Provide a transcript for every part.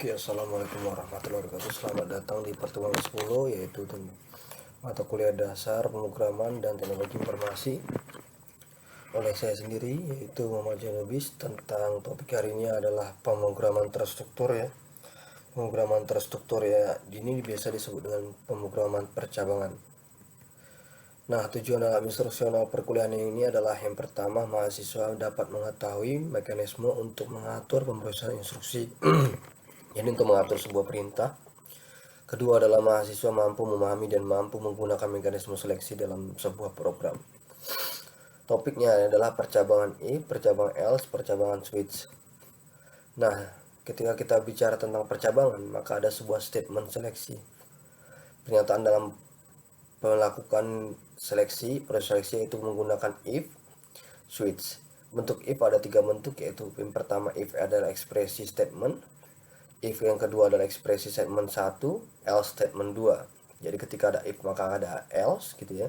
Oke, assalamualaikum warahmatullahi wabarakatuh. Selamat datang di pertemuan 10, yaitu mata kuliah dasar pemrograman dan teknologi informasi oleh saya sendiri, yaitu Muhammad Janubis. Tentang topik hari ini adalah pemrograman terstruktur ya. Pemrograman terstruktur ya, ini biasa disebut dengan pemrograman percabangan. Nah, tujuan dalam instruksional perkuliahan ini adalah yang pertama, mahasiswa dapat mengetahui mekanisme untuk mengatur pemrosesan instruksi ini untuk mengatur sebuah perintah. Kedua adalah mahasiswa mampu memahami dan mampu menggunakan mekanisme seleksi dalam sebuah program. Topiknya adalah percabangan if, percabangan else, percabangan switch. Nah, ketika kita bicara tentang percabangan, maka ada sebuah statement seleksi. Pernyataan dalam melakukan seleksi, proses seleksi itu menggunakan if, switch. Bentuk if ada 3 bentuk, yaitu yang pertama if adalah ekspresi statement, if yang kedua adalah ekspresi statement 1, else statement 2. Jadi ketika ada if maka ada else gitu ya.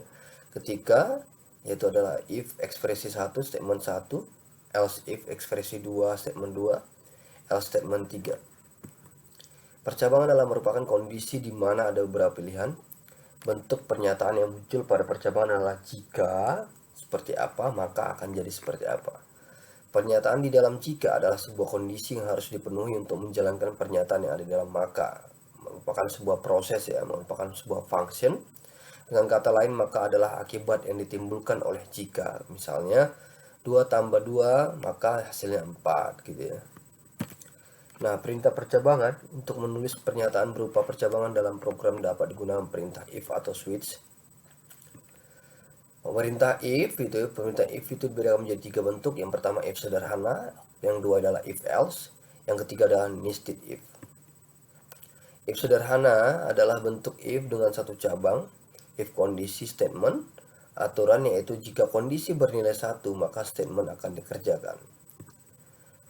Ketika yaitu adalah if ekspresi 1 statement 1, else if ekspresi 2 statement 2, else statement 3. Percabangan adalah merupakan kondisi di mana ada beberapa pilihan. Bentuk pernyataan yang muncul pada percabangan adalah jika seperti apa maka akan jadi seperti apa. Pernyataan di dalam jika adalah sebuah kondisi yang harus dipenuhi untuk menjalankan pernyataan yang ada di dalam maka. Merupakan sebuah proses ya, merupakan sebuah function. Dengan kata lain maka adalah akibat yang ditimbulkan oleh jika. Misalnya 2 tambah 2 maka hasilnya 4 gitu ya. Nah, perintah percabangan untuk menulis pernyataan berupa percabangan dalam program dapat digunakan perintah if atau switch. Perintah if itu berbeda menjadi 3 bentuk. Yang pertama if sederhana, yang kedua adalah if else, yang ketiga adalah nested if. If sederhana adalah bentuk if dengan satu cabang, if kondisi statement, aturan yaitu jika kondisi bernilai 1 maka statement akan dikerjakan.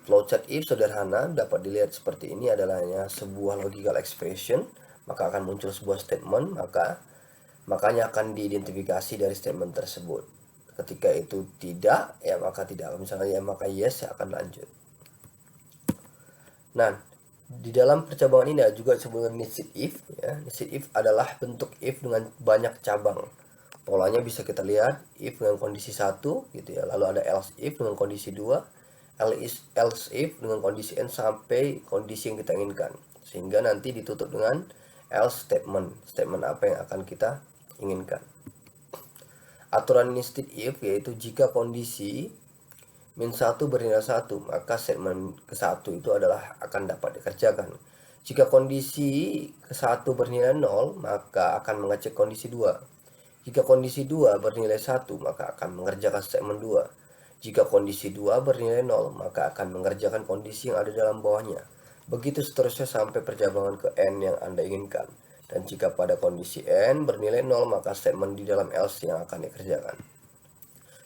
Flowchart if sederhana dapat dilihat seperti ini, adalah sebuah logical expression, maka akan muncul sebuah statement, makanya akan diidentifikasi dari statement tersebut. Ketika itu tidak, ya maka tidak. Misalnya ya maka yes, ya akan lanjut. Nah, di dalam percabangan ini ada juga disebut nested if ya. Nested if adalah bentuk if dengan banyak cabang. Polanya bisa kita lihat, if dengan kondisi 1 gitu ya. Lalu ada else if dengan kondisi 2, else if dengan kondisi n sampai kondisi yang kita inginkan. Sehingga nanti ditutup dengan else statement. Statement apa yang akan kita inginkan. Aturan nested if yaitu jika kondisi min 1 bernilai 1 maka statement ke-1 itu adalah akan dapat dikerjakan. Jika kondisi ke-1 bernilai 0 maka akan mengecek kondisi 2. Jika kondisi 2 bernilai 1 maka akan mengerjakan statement 2. Jika kondisi 2 bernilai 0 maka akan mengerjakan kondisi yang ada dalam bawahnya. Begitu seterusnya sampai percabangan ke n yang Anda inginkan. Dan jika pada kondisi n bernilai 0 maka statement di dalam else yang akan dikerjakan.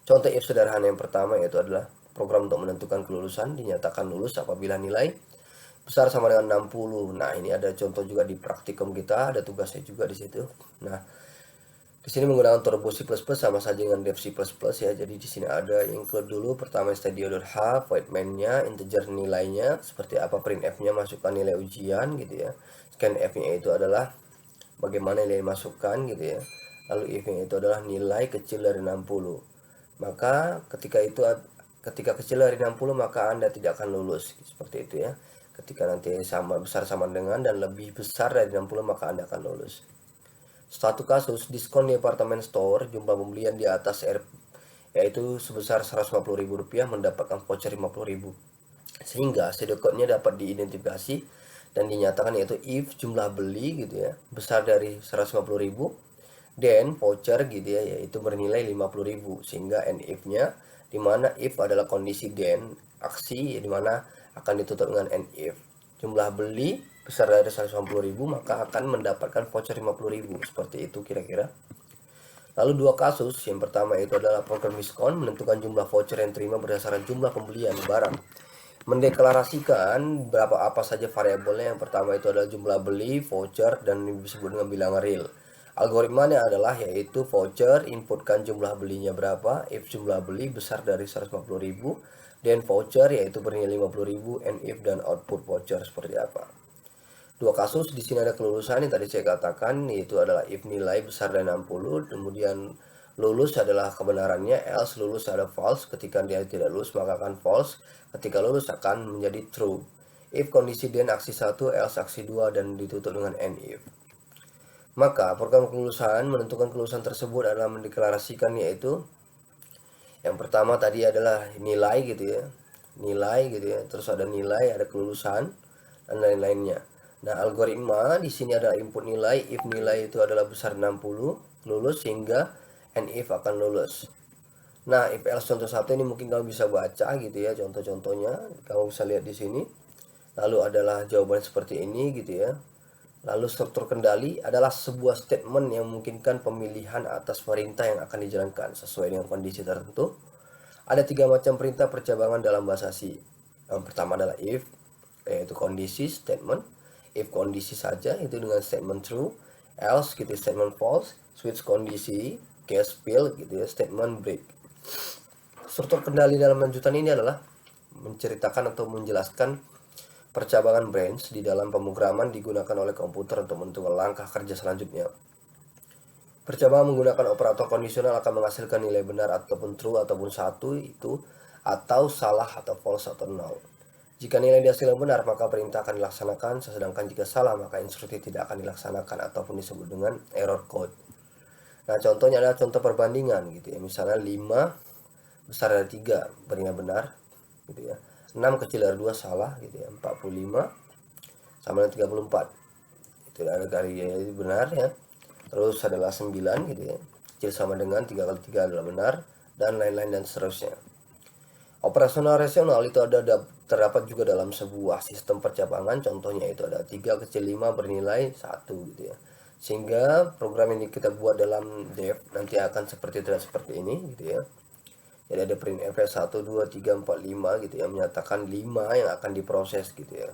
Contoh if sederhana yang pertama yaitu adalah program untuk menentukan kelulusan dinyatakan lulus apabila nilai besar sama dengan 60. Nah, ini ada contoh juga di praktikum kita, ada tugasnya juga di situ. Nah, di sini menggunakan Turbo C++ sama saja dengan Dev C++ ya. Jadi di sini ada include dulu, pertama stdio.h, void main-nya, integer nilainya, seperti apa printf-nya, masukkan nilai ujian gitu ya. Scanf-nya itu adalah bagaimana nilai masukkan gitu ya. Lalu if-nya itu adalah nilai kecil dari 60. Maka ketika kecil dari 60 maka Anda tidak akan lulus seperti itu ya. Ketika nanti besar sama dengan dan lebih besar dari 60 maka Anda akan lulus. Satu kasus diskon di departemen store, jumlah pembelian di atas yaitu sebesar Rp150.000 mendapatkan voucher Rp50.000. Sehingga sedekatnya dapat diidentifikasi dan dinyatakan yaitu if jumlah beli gitu ya besar dari 150.000, then voucher gitu ya yaitu bernilai 50.000, sehingga and if-nya dimana if adalah kondisi then aksi dimana akan ditutup dengan and if jumlah beli besar dari 150.000 maka akan mendapatkan voucher 50.000. Seperti itu kira-kira. Lalu 2 kasus, yang pertama itu adalah program diskon menentukan jumlah voucher yang terima berdasarkan jumlah pembelian barang. Mendeklarasikan berapa apa saja variabelnya. Yang pertama itu adalah jumlah beli, voucher, dan disebut dengan bilangan real. Algoritmanya adalah yaitu voucher, inputkan jumlah belinya berapa, if jumlah beli besar dari 150.000, dan voucher yaitu bernilai 50.000, and if dan output voucher seperti apa. Dua kasus di sini ada kelulusan yang tadi saya katakan, yaitu adalah if nilai besar dari 60, kemudian lulus adalah kebenarannya, else lulus ada false. Ketika dia tidak lulus maka akan false, ketika lulus akan menjadi true. If kondisi then aksi 1, else aksi 2, dan ditutup dengan and if. Maka program kelulusan menentukan kelulusan tersebut adalah mendeklarasikan, yaitu yang pertama tadi adalah nilai gitu ya, nilai gitu ya, terus ada nilai, ada kelulusan, dan lain-lainnya. Nah, algoritma di sini ada input nilai, if nilai itu adalah besar 60, lulus, sehingga and if akan lulus. Nah, if else contoh satu ini mungkin kamu bisa baca gitu ya, contoh-contohnya kamu bisa lihat di sini. Lalu adalah jawaban seperti ini gitu ya. Lalu struktur kendali adalah sebuah statement yang memungkinkan pemilihan atas perintah yang akan dijalankan sesuai dengan kondisi tertentu. Ada 3 macam perintah percabangan dalam bahasa C. Yang pertama adalah if, yaitu kondisi statement. If kondisi saja itu dengan statement true, else gitu statement false, switch kondisi, case fail gitu ya, statement break. Struktur kendali dalam lanjutan ini adalah menceritakan atau menjelaskan percabangan branch di dalam pemrograman digunakan oleh komputer untuk menentukan langkah kerja selanjutnya. Percabangan menggunakan operator kondisional akan menghasilkan nilai benar ataupun true ataupun 1 itu, atau salah atau false atau null. Jika nilai dihasilkan benar maka perintah akan dilaksanakan, sedangkan jika salah maka instruksi tidak akan dilaksanakan ataupun disebut dengan error code. Nah, contohnya adalah contoh perbandingan gitu ya. Misalnya 5 besar dari 3 berinya benar gitu ya. 6 kecil dari 2 salah gitu ya. 45 sama dengan 34. Itu ada kali ya, itu benar ya. Terus adalah 9 gitu ya. Kecil sama dengan 3 kali 3 adalah benar, dan lain-lain dan seterusnya. Operasional rasional itu terdapat juga dalam sebuah sistem percabangan. Contohnya itu ada 3 kecil 5 bernilai 1 gitu ya. Sehingga program ini kita buat dalam dev nanti akan seperti ini gitu ya. Jadi ada printf 1, 2, 3, 4, 5 gitu ya, menyatakan 5 yang akan diproses gitu ya.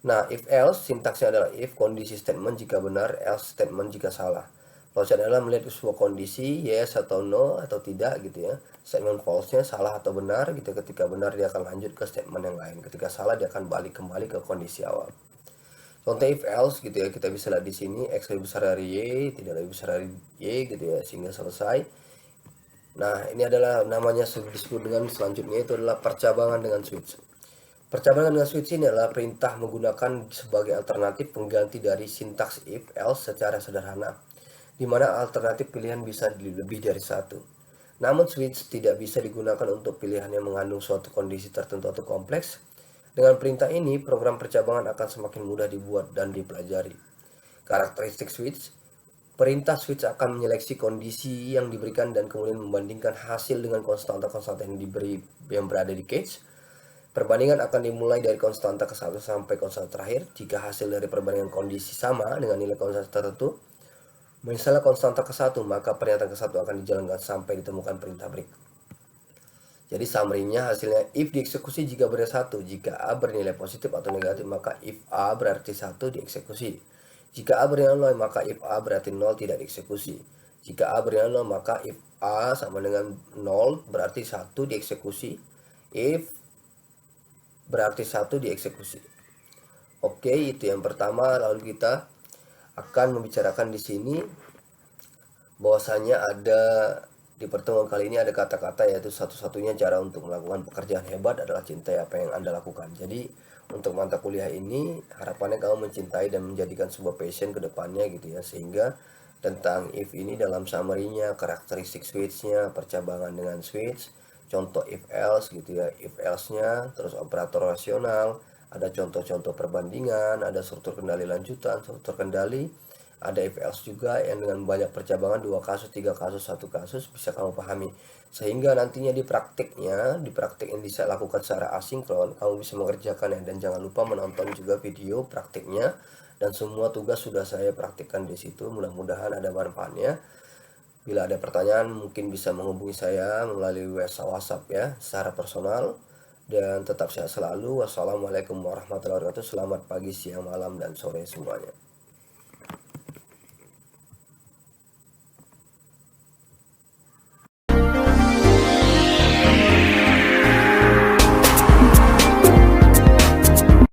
Nah, if else sintaksnya adalah if kondisi statement jika benar, else statement jika salah. Proses adalah melihat sebuah kondisi yes atau no atau tidak gitu ya. Statement false-nya salah atau benar gitu. Ketika benar dia akan lanjut ke statement yang lain. Ketika salah dia akan balik kembali ke kondisi awal. Contoh if else gitu ya, kita bisa lihat di sini x lebih besar dari y, tidak lebih besar dari y gitu ya, sehingga selesai. Nah, ini adalah namanya disebut dengan selanjutnya itu adalah percabangan dengan switch. Percabangan dengan switch ini adalah perintah menggunakan sebagai alternatif pengganti dari sintaks if else secara sederhana, di mana alternatif pilihan bisa lebih dari satu. Namun switch tidak bisa digunakan untuk pilihan yang mengandung suatu kondisi tertentu atau kompleks. Dengan perintah ini, program percabangan akan semakin mudah dibuat dan dipelajari. Karakteristik switch: perintah switch akan menyeleksi kondisi yang diberikan dan kemudian membandingkan hasil dengan konstanta-konstanta yang berada di cache. Perbandingan akan dimulai dari konstanta ke-1 sampai konstanta terakhir. Jika hasil dari perbandingan kondisi sama dengan nilai konstanta tertentu, misalnya konstanta ke-1, maka pernyataan ke-1 akan dijalankan sampai ditemukan perintah break. Jadi summary-nya hasilnya if dieksekusi jika bernilai 1. Jika A bernilai positif atau negatif maka if A berarti 1 dieksekusi. Jika A bernilai 0 maka if A berarti 0 tidak dieksekusi. Jika A bernilai 0 maka if A sama dengan 0 berarti 1 dieksekusi. If berarti 1 dieksekusi. Oke, itu yang pertama. Lalu kita akan membicarakan di sini bahwasanya ada di pertemuan kali ini ada kata-kata, yaitu satu-satunya cara untuk melakukan pekerjaan hebat adalah cintai apa yang Anda lakukan. Jadi untuk mata kuliah ini harapannya kamu mencintai dan menjadikan sebuah passion ke depannya gitu ya, sehingga tentang if ini dalam summary-nya, karakteristik switch-nya, percabangan dengan switch, contoh if else gitu ya, if else-nya, terus operator rasional, ada contoh-contoh perbandingan, ada struktur kendali lanjutan, struktur kendali, ada if else juga yang dengan banyak percabangan, 2 kasus, 3 kasus, 1 kasus, bisa kamu pahami. Sehingga nantinya di praktik yang bisa lakukan secara asinkron, kamu bisa mengerjakannya. Dan jangan lupa menonton juga video praktiknya, dan semua tugas sudah saya praktikkan di situ. Mudah-mudahan ada manfaatnya. Bila ada pertanyaan mungkin bisa menghubungi saya melalui WhatsApp ya, secara personal. Dan tetap sehat selalu. Wassalamualaikum warahmatullahi wabarakatuh. Selamat pagi, siang, malam, dan sore semuanya.